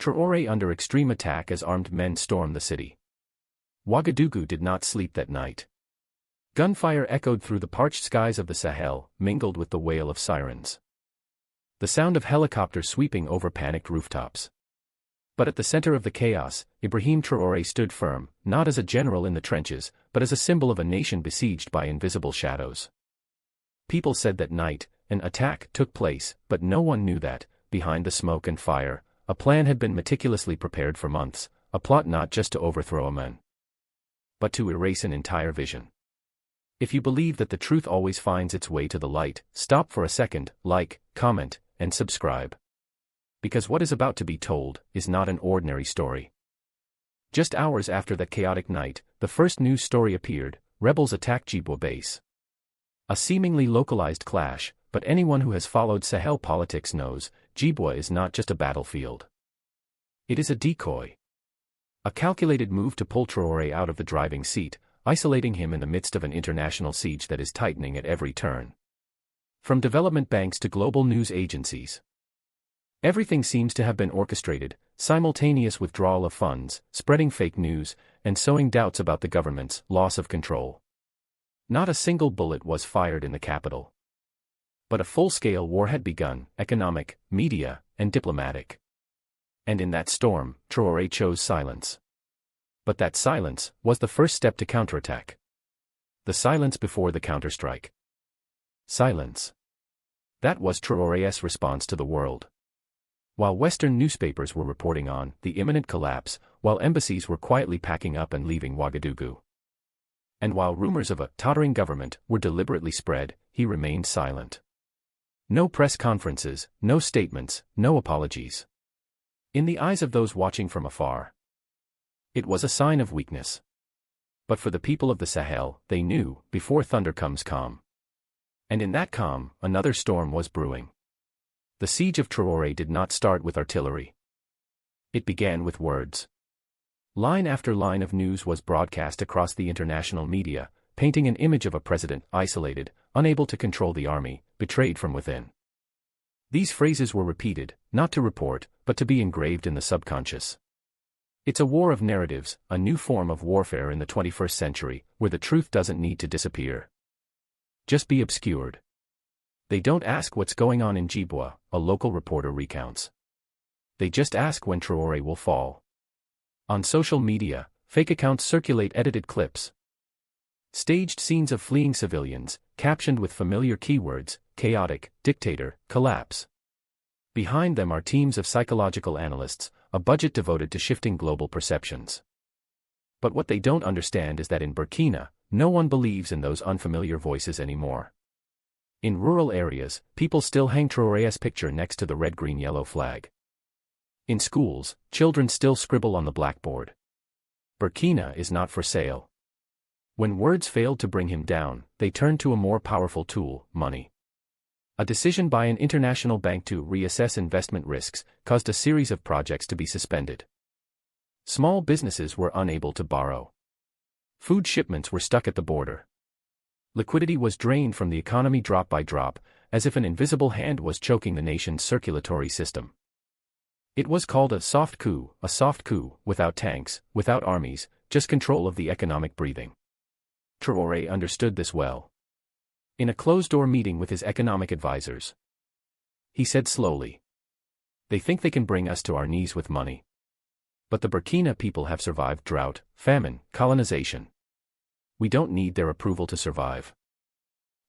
Traoré under extreme attack as armed men storm the city. Ouagadougou did not sleep that night. Gunfire echoed through the parched skies of the Sahel, mingled with the wail of sirens. The sound of helicopters sweeping over panicked rooftops. But at the center of the chaos, Ibrahim Traoré stood firm, not as a general in the trenches, but as a symbol of a nation besieged by invisible shadows. People said that night, an attack took place, but no one knew that, behind the smoke and fire, a plan had been meticulously prepared for months, a plot not just to overthrow a man, but to erase an entire vision. If you believe that the truth always finds its way to the light, stop for a second, like, comment, and subscribe. Because what is about to be told is not an ordinary story. Just hours after that chaotic night, the first news story appeared: rebels attack Djibo base. A seemingly localized clash, but anyone who has followed Sahel politics knows, Djibo is not just a battlefield. It is a decoy. A calculated move to pull Traoré out of the driving seat, isolating him in the midst of an international siege that is tightening at every turn. From development banks to global news agencies, everything seems to have been orchestrated: simultaneous withdrawal of funds, spreading fake news, and sowing doubts about the government's loss of control. Not a single bullet was fired in the capital. But a full-scale war had begun: economic, media, and diplomatic. And in that storm, Traoré chose silence. But that silence was the first step to counterattack. The silence before the counterstrike. Silence. That was Traoré's response to the world. While Western newspapers were reporting on the imminent collapse, while embassies were quietly packing up and leaving Ouagadougou, and while rumors of a tottering government were deliberately spread, he remained silent. No press conferences, no statements, no apologies. In the eyes of those watching from afar, it was a sign of weakness. But for the people of the Sahel, they knew, before thunder comes calm. And in that calm, another storm was brewing. The siege of Traoré did not start with artillery. It began with words. Line after line of news was broadcast across the international media, painting an image of a president isolated, unable to control the army, betrayed from within. These phrases were repeated, not to report, but to be engraved in the subconscious. It's a war of narratives, a new form of warfare in the 21st century, where the truth doesn't need to disappear. Just be obscured. They don't ask what's going on in Djibo, a local reporter recounts. They just ask when Traoré will fall. On social media, fake accounts circulate edited clips. Staged scenes of fleeing civilians, captioned with familiar keywords: chaotic, dictator, collapse. Behind them are teams of psychological analysts, a budget devoted to shifting global perceptions. But what they don't understand is that in Burkina, no one believes in those unfamiliar voices anymore. In rural areas, people still hang Traoré's picture next to the red-green-yellow flag. In schools, children still scribble on the blackboard. Burkina is not for sale. When words failed to bring him down, they turned to a more powerful tool: money. A decision by an international bank to reassess investment risks caused a series of projects to be suspended. Small businesses were unable to borrow. Food shipments were stuck at the border. Liquidity was drained from the economy drop by drop, as if an invisible hand was choking the nation's circulatory system. It was called a soft coup, without tanks, without armies, just control of the economic breathing. Traoré understood this well. In a closed-door meeting with his economic advisors, he said slowly, "They think they can bring us to our knees with money. But the Burkina people have survived drought, famine, colonization. We don't need their approval to survive."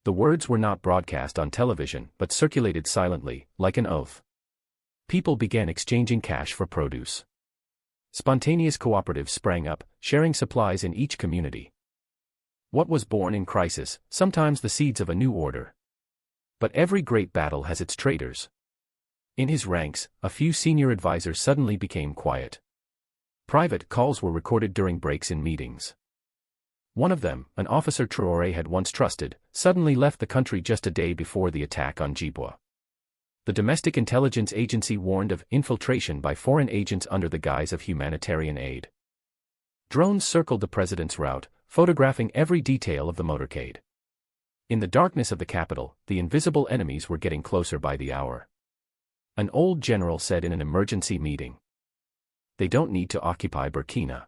The words were not broadcast on television but circulated silently, like an oath. People began exchanging cash for produce. Spontaneous cooperatives sprang up, sharing supplies in each community. What was born in crisis, sometimes the seeds of a new order. But every great battle has its traitors. In his ranks, a few senior advisors suddenly became quiet. Private calls were recorded during breaks in meetings. One of them, an officer Traoré had once trusted, suddenly left the country just a day before the attack on Djibo. The domestic intelligence agency warned of infiltration by foreign agents under the guise of humanitarian aid. Drones circled the president's route, photographing every detail of the motorcade. In the darkness of the capital, the invisible enemies were getting closer by the hour. An old general said in an emergency meeting, They don't need to occupy Burkina.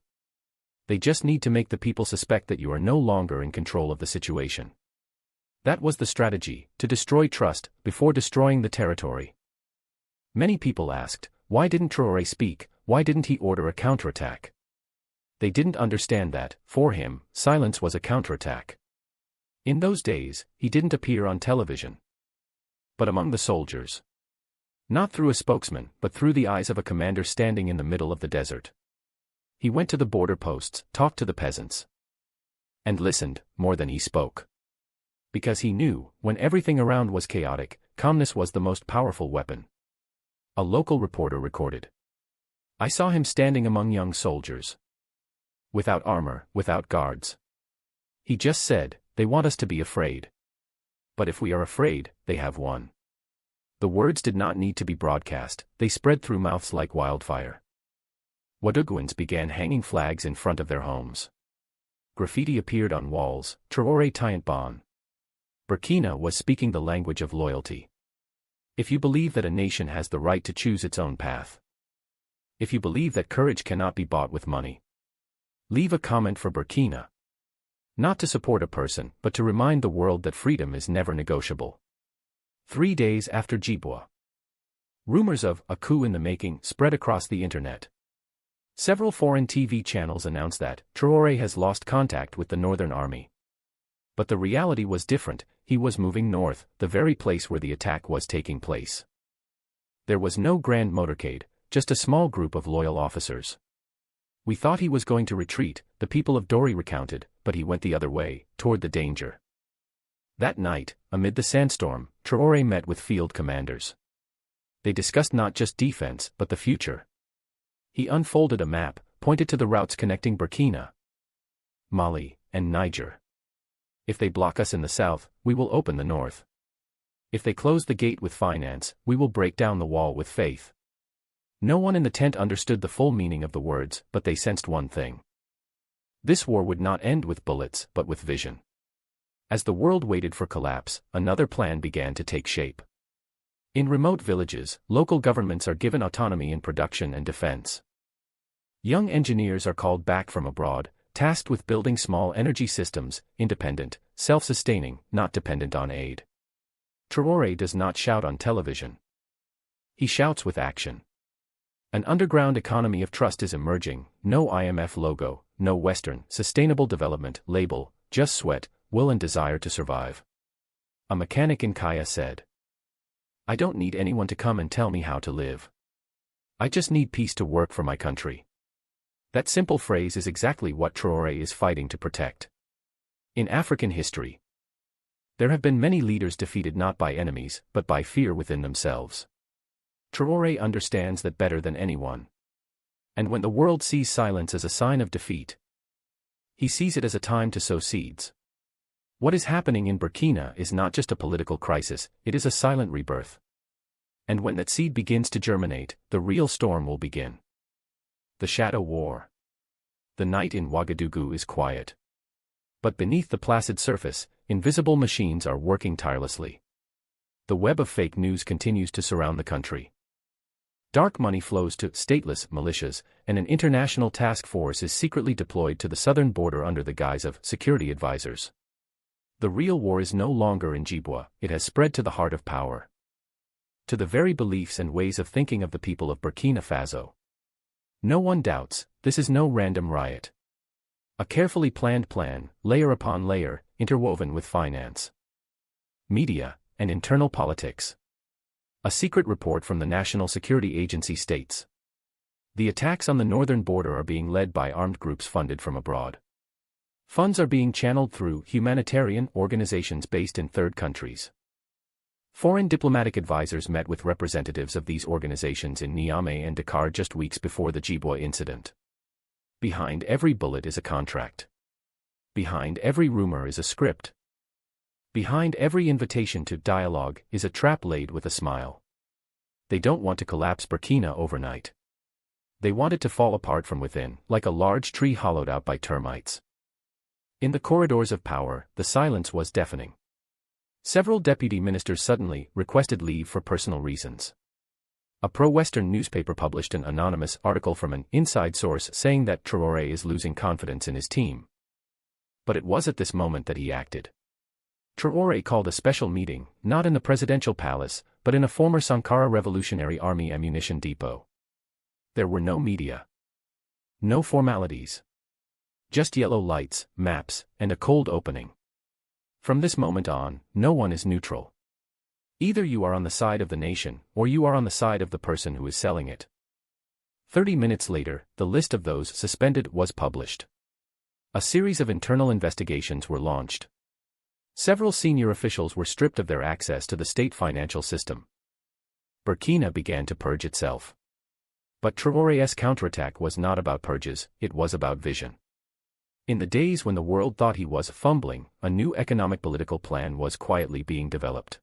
They just need to make the people suspect that you are no longer in control of the situation. That was the strategy, to destroy trust, before destroying the territory. Many people asked, why didn't Traoré speak, why didn't he order a counterattack? They didn't understand that, for him, silence was a counterattack. In those days, he didn't appear on television. But among the soldiers. Not through a spokesman, but through the eyes of a commander standing in the middle of the desert. He went to the border posts, talked to the peasants. And listened, more than he spoke. Because he knew, when everything around was chaotic, calmness was the most powerful weapon. A local reporter recorded. I saw him standing among young soldiers. Without armor, without guards. He just said, they want us to be afraid. But if we are afraid, they have won. The words did not need to be broadcast, they spread through mouths like wildfire. Ouagadougouans began hanging flags in front of their homes. Graffiti appeared on walls, Traoré tient bon. Burkina was speaking the language of loyalty. If you believe that a nation has the right to choose its own path. If you believe that courage cannot be bought with money. Leave a comment for Burkina. Not to support a person, but to remind the world that freedom is never negotiable. 3 days after Djibois. Rumors of a coup in the making spread across the internet. Several foreign TV channels announced that Traoré has lost contact with the Northern Army. But the reality was different, he was moving north, the very place where the attack was taking place. There was no grand motorcade, just a small group of loyal officers. We thought he was going to retreat, the people of Dori recounted, but he went the other way, toward the danger. That night, amid the sandstorm, Traoré met with field commanders. They discussed not just defense, but the future. He unfolded a map, pointed to the routes connecting Burkina, Mali, and Niger. If they block us in the south, we will open the north. If they close the gate with finance, we will break down the wall with faith. No one in the tent understood the full meaning of the words, but they sensed one thing. This war would not end with bullets, but with vision. As the world waited for collapse, another plan began to take shape. In remote villages, local governments are given autonomy in production and defense. Young engineers are called back from abroad, tasked with building small energy systems, independent, self-sustaining, not dependent on aid. Traoré does not shout on television. He shouts with action. An underground economy of trust is emerging, no IMF logo, no Western, sustainable development label, just sweat, will and desire to survive. A mechanic in Kaya said. I don't need anyone to come and tell me how to live. I just need peace to work for my country. That simple phrase is exactly what Traoré is fighting to protect. In African history, there have been many leaders defeated not by enemies, but by fear within themselves. Traoré understands that better than anyone. And when the world sees silence as a sign of defeat, he sees it as a time to sow seeds. What is happening in Burkina is not just a political crisis, it is a silent rebirth. And when that seed begins to germinate, the real storm will begin. The Shadow War. The night in Ouagadougou is quiet. But beneath the placid surface, invisible machines are working tirelessly. The web of fake news continues to surround the country. Dark money flows to stateless militias, and an international task force is secretly deployed to the southern border under the guise of security advisors. The real war is no longer in Djibois, it has spread to the heart of power. To the very beliefs and ways of thinking of the people of Burkina Faso. No one doubts, this is no random riot. A carefully planned plan, layer upon layer, interwoven with finance, media, and internal politics. A secret report from the National Security Agency states. The attacks on the northern border are being led by armed groups funded from abroad. Funds are being channeled through humanitarian organizations based in third countries. Foreign diplomatic advisors met with representatives of these organizations in Niamey and Dakar just weeks before the Djibois incident. Behind every bullet is a contract. Behind every rumor is a script. Behind every invitation to dialogue is a trap laid with a smile. They don't want to collapse Burkina overnight. They want it to fall apart from within, like a large tree hollowed out by termites. In the corridors of power, the silence was deafening. Several deputy ministers suddenly requested leave for personal reasons. A pro-Western newspaper published an anonymous article from an inside source saying that Traoré is losing confidence in his team. But it was at this moment that he acted. Traoré called a special meeting, not in the presidential palace, but in a former Sankara Revolutionary Army ammunition depot. There were no media. No formalities. Just yellow lights, maps, and a cold opening. From this moment on, no one is neutral. Either you are on the side of the nation, or you are on the side of the person who is selling it. 30 minutes later, the list of those suspended was published. A series of internal investigations were launched. Several senior officials were stripped of their access to the state financial system. Burkina began to purge itself. But Traoré's counterattack was not about purges, it was about vision. In the days when the world thought he was fumbling, a new economic political plan was quietly being developed.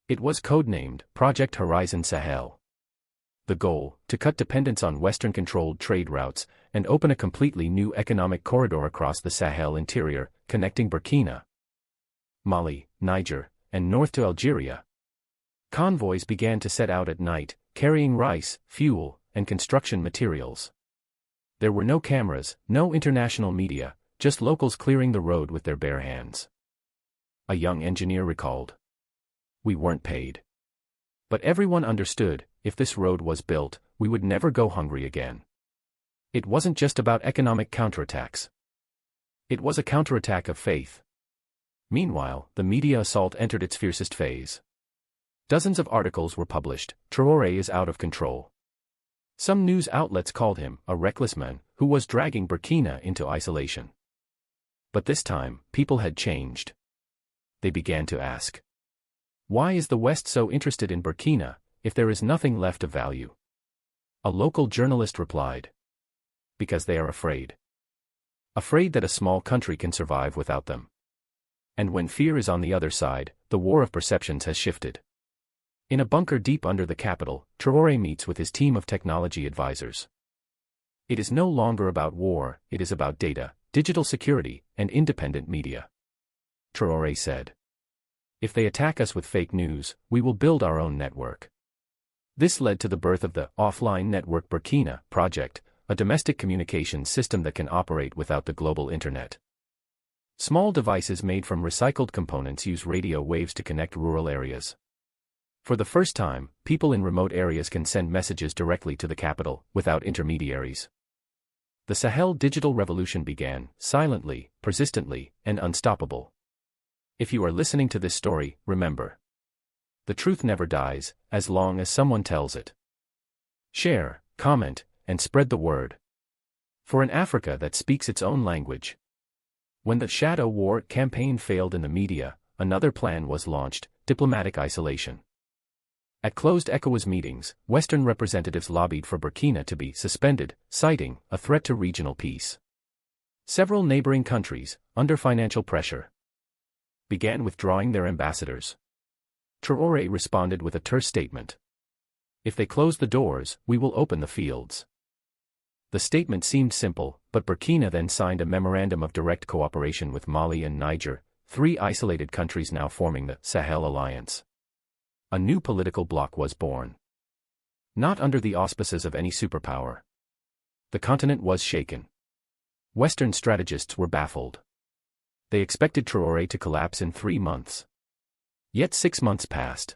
It was codenamed Project Horizon Sahel. The goal, to cut dependence on Western-controlled trade routes and open a completely new economic corridor across the Sahel interior, connecting Burkina, Mali, Niger, and north to Algeria. Convoys began to set out at night, carrying rice, fuel, and construction materials. There were no cameras, no international media, just locals clearing the road with their bare hands. A young engineer recalled. We weren't paid. But everyone understood, if this road was built, we would never go hungry again. It wasn't just about economic counterattacks. It was a counterattack of faith. Meanwhile, the media assault entered its fiercest phase. Dozens of articles were published. Traoré is out of control. Some news outlets called him a reckless man who was dragging Burkina into isolation. But this time, people had changed. They began to ask, why is the West so interested in Burkina, if there is nothing left of value? A local journalist replied, because they are afraid. Afraid that a small country can survive without them. And when fear is on the other side, the war of perceptions has shifted. In a bunker deep under the capital, Traoré meets with his team of technology advisors. It is no longer about war, it is about data, digital security, and independent media. Traoré said, if they attack us with fake news, we will build our own network. This led to the birth of the Offline Network Burkina project, a domestic communications system that can operate without the global internet. Small devices made from recycled components use radio waves to connect rural areas. For the first time, people in remote areas can send messages directly to the capital, without intermediaries. The Sahel digital revolution began, silently, persistently, and unstoppable. If you are listening to this story, remember. The truth never dies, as long as someone tells it. Share, comment, and spread the word. For an Africa that speaks its own language. When the Shadow War campaign failed in the media, another plan was launched, diplomatic isolation. At closed ECOWAS meetings, Western representatives lobbied for Burkina to be suspended, citing a threat to regional peace. Several neighboring countries, under financial pressure, began withdrawing their ambassadors. Traoré responded with a terse statement. If they close the doors, we will open the fields. The statement seemed simple, but Burkina then signed a memorandum of direct cooperation with Mali and Niger, three isolated countries now forming the Sahel Alliance. A new political bloc was born. Not under the auspices of any superpower. The continent was shaken. Western strategists were baffled. They expected Traoré to collapse in 3 months. Yet 6 months passed.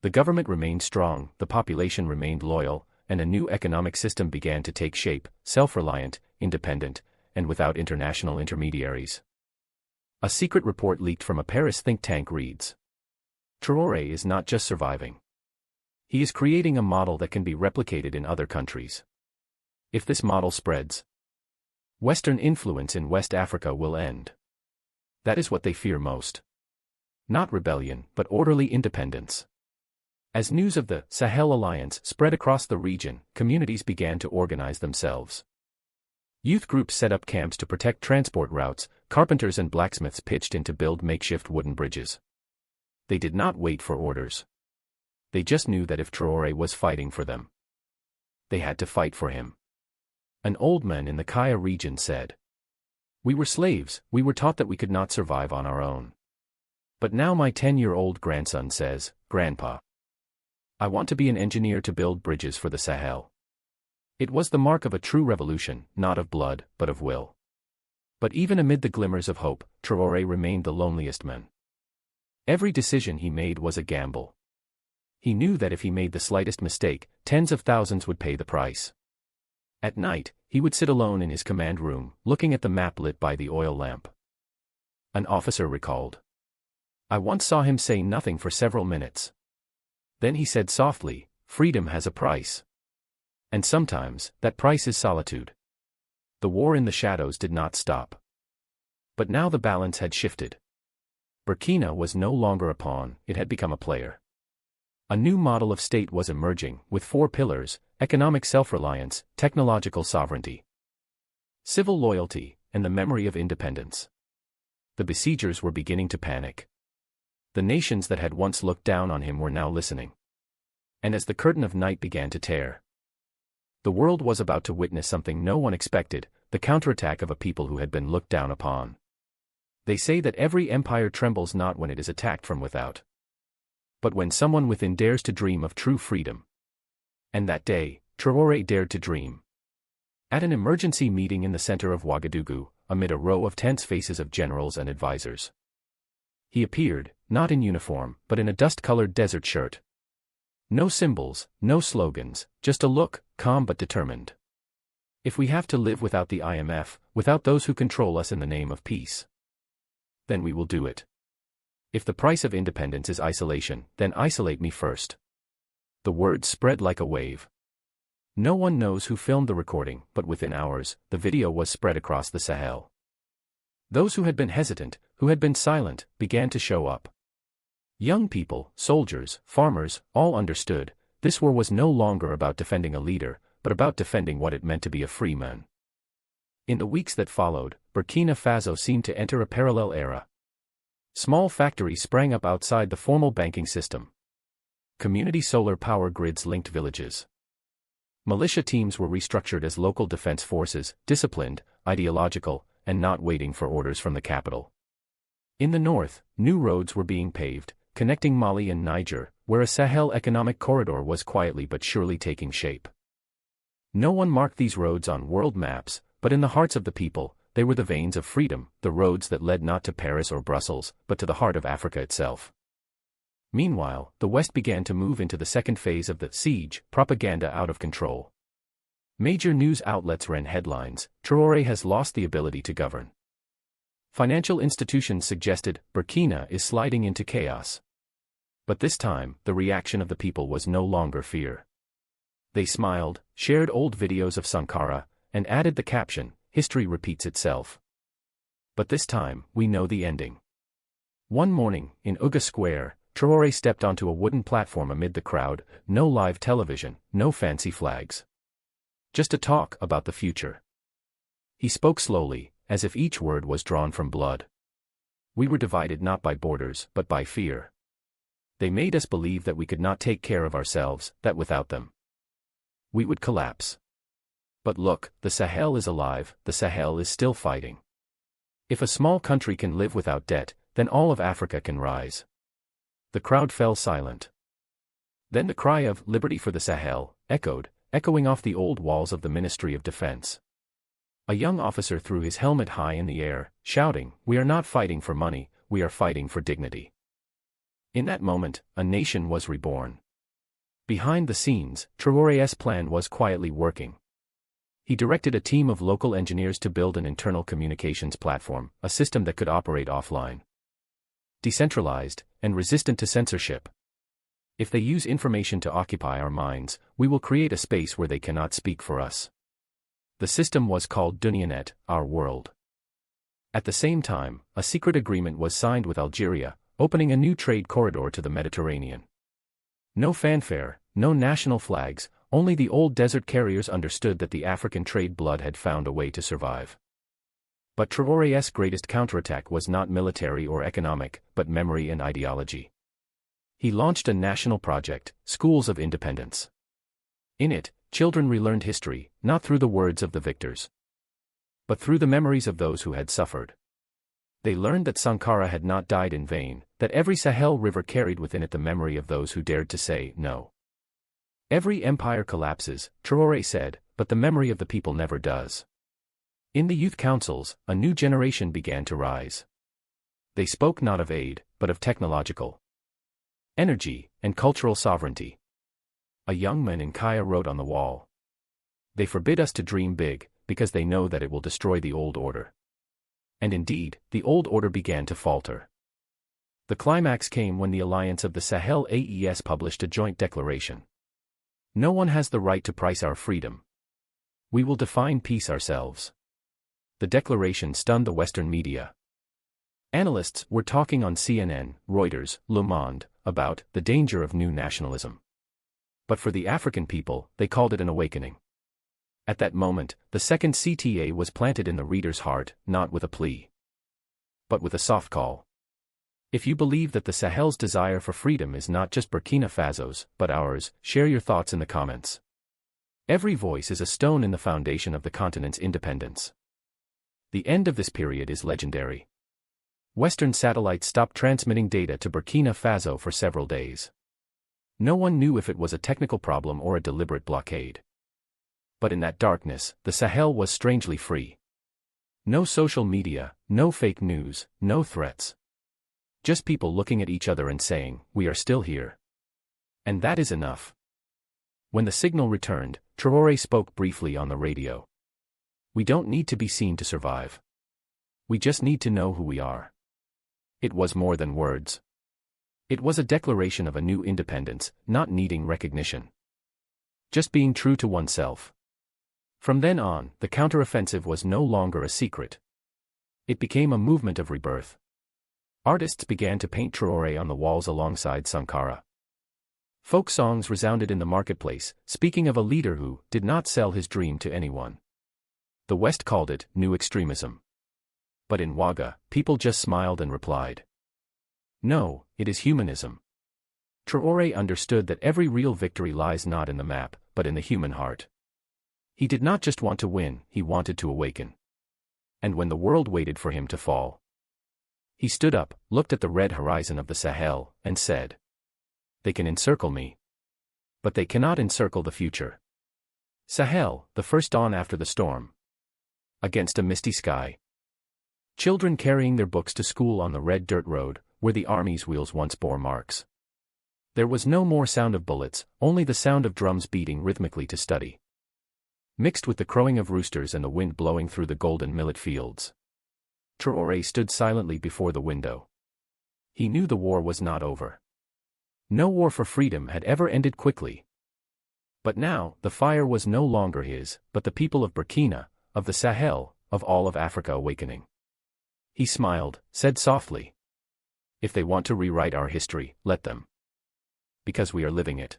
The government remained strong, the population remained loyal, and a new economic system began to take shape, self-reliant, independent, and without international intermediaries. A secret report leaked from a Paris think tank reads, Traoré is not just surviving. He is creating a model that can be replicated in other countries. If this model spreads, Western influence in West Africa will end. That is what they fear most. Not rebellion, but orderly independence. As news of the Sahel Alliance spread across the region, communities began to organize themselves. Youth groups set up camps to protect transport routes, carpenters and blacksmiths pitched in to build makeshift wooden bridges. They did not wait for orders. They just knew that if Traoré was fighting for them, they had to fight for him. An old man in the Kaya region said, we were slaves, we were taught that we could not survive on our own. But now my 10-year-old grandson says, Grandpa, I want to be an engineer to build bridges for the Sahel. It was the mark of a true revolution, not of blood, but of will. But even amid the glimmers of hope, Traoré remained the loneliest man. Every decision he made was a gamble. He knew that if he made the slightest mistake, tens of thousands would pay the price. At night, he would sit alone in his command room, looking at the map lit by the oil lamp. An officer recalled. I once saw him say nothing for several minutes. Then he said softly, "Freedom has a price. And sometimes, that price is solitude." The war in the shadows did not stop. But now the balance had shifted. Burkina was no longer a pawn, it had become a player. A new model of state was emerging, with 4 pillars: economic self-reliance, technological sovereignty, civil loyalty, and the memory of independence. The besiegers were beginning to panic. The nations that had once looked down on him were now listening. And as the curtain of night began to tear, the world was about to witness something no one expected: the counterattack of a people who had been looked down upon. They say that every empire trembles not when it is attacked from without, but when someone within dares to dream of true freedom. And that day, Traoré dared to dream. At an emergency meeting in the center of Ouagadougou, amid a row of tense faces of generals and advisors, he appeared, not in uniform, but in a dust-colored desert shirt. No symbols, no slogans, just a look, calm but determined. If we have to live without the IMF, without those who control us in the name of peace, then we will do it. If the price of independence is isolation, then isolate me first. The words spread like a wave. No one knows who filmed the recording, but within hours, the video was spread across the Sahel. Those who had been hesitant, who had been silent, began to show up. Young people, soldiers, farmers, all understood, this war was no longer about defending a leader, but about defending what it meant to be a free man. In the weeks that followed, Burkina Faso seemed to enter a parallel era. Small factories sprang up outside the formal banking system. Community solar power grids linked villages. Militia teams were restructured as local defense forces, disciplined, ideological, and not waiting for orders from the capital. In the north, new roads were being paved, connecting Mali and Niger, where a Sahel economic corridor was quietly but surely taking shape. No one marked these roads on world maps, but in the hearts of the people, they were the veins of freedom, the roads that led not to Paris or Brussels, but to the heart of Africa itself. Meanwhile, the West began to move into the second phase of the siege, propaganda out of control. Major news outlets ran headlines: Traoré has lost the ability to govern. Financial institutions suggested Burkina is sliding into chaos. But this time, the reaction of the people was no longer fear. They smiled, shared old videos of Sankara, and added the caption, "History repeats itself." But this time, we know the ending. One morning, in Ouagadougou Square, Traoré stepped onto a wooden platform amid the crowd, no live television, no fancy flags. Just a talk about the future. He spoke slowly, as if each word was drawn from blood. We were divided not by borders, but by fear. They made us believe that we could not take care of ourselves, that without them, we would collapse. But look, the Sahel is alive, the Sahel is still fighting. If a small country can live without debt, then all of Africa can rise. The crowd fell silent. Then the cry of "Liberty for the Sahel" echoing off the old walls of the Ministry of Defense. A young officer threw his helmet high in the air, shouting, "We are not fighting for money, we are fighting for dignity." In that moment, a nation was reborn. Behind the scenes, Traoré's plan was quietly working. He directed a team of local engineers to build an internal communications platform, a system that could operate offline, decentralized, and resistant to censorship. If they use information to occupy our minds, we will create a space where they cannot speak for us. The system was called Dunianet, our world. At the same time, a secret agreement was signed with Algeria, opening a new trade corridor to the Mediterranean. No fanfare, no national flags, only the old desert carriers understood that the African trade blood had found a way to survive. But Traoré's greatest counterattack was not military or economic, but memory and ideology. He launched a national project, Schools of Independence. In it, children relearned history, not through the words of the victors, but through the memories of those who had suffered. They learned that Sankara had not died in vain, that every Sahel river carried within it the memory of those who dared to say no. Every empire collapses, Traoré said, but the memory of the people never does. In the youth councils, a new generation began to rise. They spoke not of aid, but of technological energy and cultural sovereignty. A young man in Kaya wrote on the wall, "They forbid us to dream big, because they know that it will destroy the old order." And indeed, the old order began to falter. The climax came when the Alliance of the Sahel AES published a joint declaration. "No one has the right to price our freedom. We will define peace ourselves." The declaration stunned the Western media. Analysts were talking on CNN, Reuters, Le Monde, about the danger of new nationalism. But for the African people, they called it an awakening. At that moment, the second CTA was planted in the reader's heart, not with a plea, but with a soft call. If you believe that the Sahel's desire for freedom is not just Burkina Faso's, but ours, share your thoughts in the comments. Every voice is a stone in the foundation of the continent's independence. The end of this period is legendary. Western satellites stopped transmitting data to Burkina Faso for several days. No one knew if it was a technical problem or a deliberate blockade. But in that darkness, the Sahel was strangely free. No social media, no fake news, no threats. Just people looking at each other and saying, "We are still here." And that is enough. When the signal returned, Traoré spoke briefly on the radio. "We don't need to be seen to survive. We just need to know who we are." It was more than words. It was a declaration of a new independence, not needing recognition. Just being true to oneself. From then on, the counteroffensive was no longer a secret. It became a movement of rebirth. Artists began to paint Traoré on the walls alongside Sankara. Folk songs resounded in the marketplace, speaking of a leader who did not sell his dream to anyone. The West called it new extremism. But in Ouaga, people just smiled and replied, "No, it is humanism." Traoré understood that every real victory lies not in the map, but in the human heart. He did not just want to win, he wanted to awaken. And when the world waited for him to fall, he stood up, looked at the red horizon of the Sahel, and said, "They can encircle me, but they cannot encircle the future." Sahel, the first dawn after the storm. Against a misty sky. Children carrying their books to school on the red dirt road, where the army's wheels once bore marks. There was no more sound of bullets, only the sound of drums beating rhythmically to study, mixed with the crowing of roosters and the wind blowing through the golden millet fields. Traoré stood silently before the window. He knew the war was not over. No war for freedom had ever ended quickly. But now, the fire was no longer his, but the people of Burkina, of the Sahel, of all of Africa awakening. He smiled, said softly, "If they want to rewrite our history, let them. Because we are living it."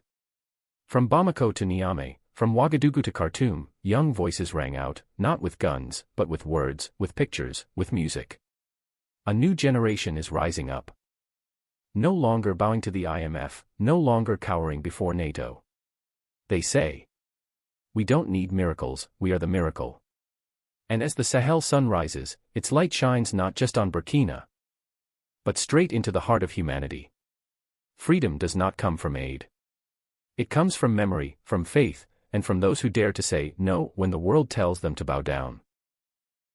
From Bamako to Niamey, from Ouagadougou to Khartoum, young voices rang out, not with guns, but with words, with pictures, with music. A new generation is rising up. No longer bowing to the IMF, no longer cowering before NATO. They say, "We don't need miracles, we are the miracle." And as the Sahel sun rises, its light shines not just on Burkina, but straight into the heart of humanity. Freedom does not come from aid. It comes from memory, from faith, and from those who dare to say no when the world tells them to bow down.